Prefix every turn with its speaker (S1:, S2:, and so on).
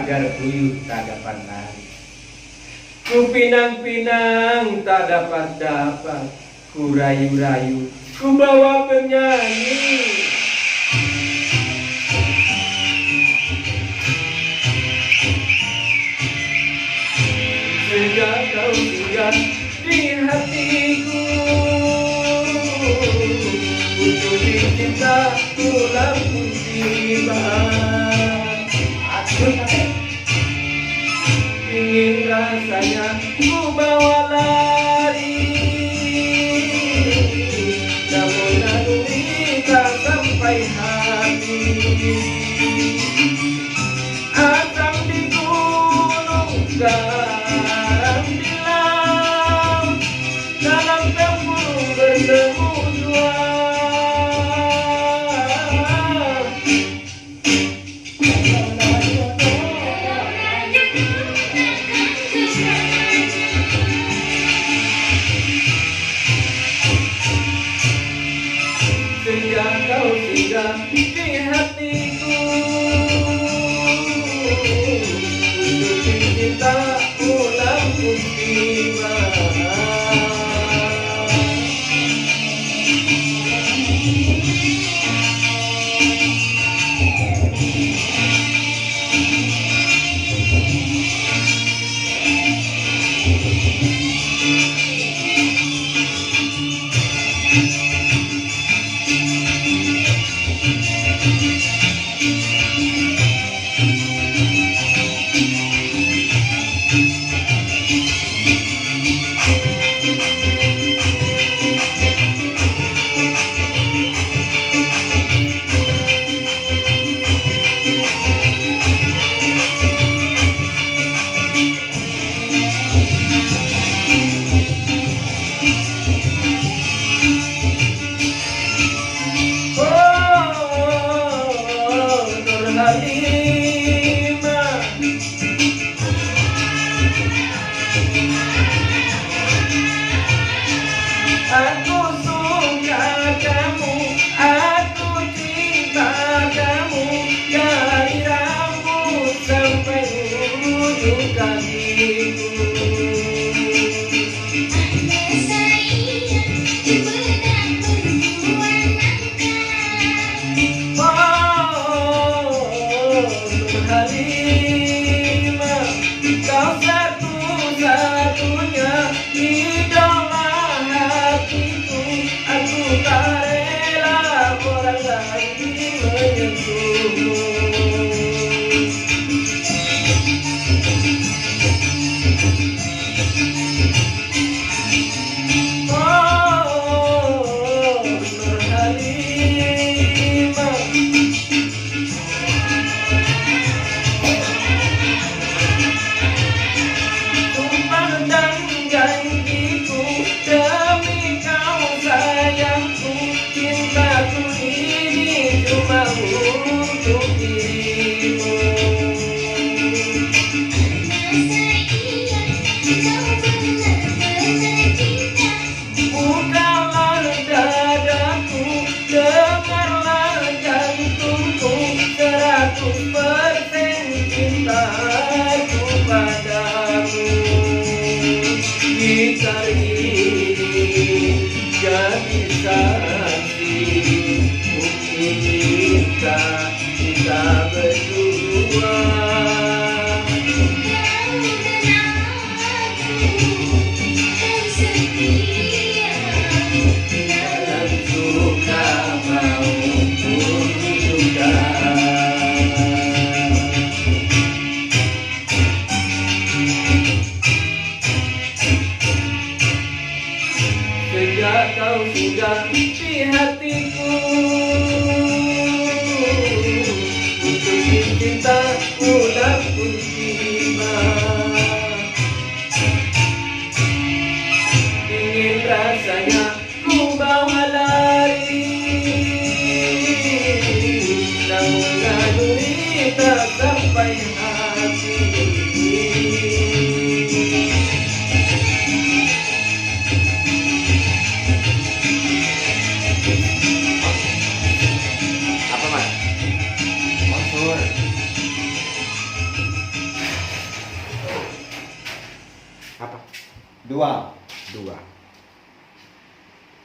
S1: pagar buyut tak dapat lari. Ku pinang-pinang tak dapat, ku rayu-rayu, ku bawa penyanyi. Sejak kau singgah di hatiku, untuk cinta pulang pun tiba. Ingin rasanya ku bawa lari, namun naluri tak sampai hati. Asam di gunung, garam di laut, dalam tempurung bertemu dua. Sejak kau singgah di hatiku, untuk cinta pulang pun tiba. Aku suka kamu, aku cinta kamu, dari rambut sampai ujung kakiku. Halimah, kau satu-satunya idola hatiku. Aku tak rela orang lain menyentuhmu. Nur Halimah, sumpah dan janjiku, demi kau sayangku, cintaku ini cuma untuk dirimu. Bukalah dadaku, dengarlah jantungku, 100% cintaku padamu. Gitar ini jadi saksi bukti kita berdua. Dalam suka maupun duka. Sejak kau singgah di hatiku, untuk cinta pulang pun tiba. Ingin rasanya ku bawa lari, namun naluri tak sampai hati. Apa mas? Motor.
S2: Dua.
S3: Dua.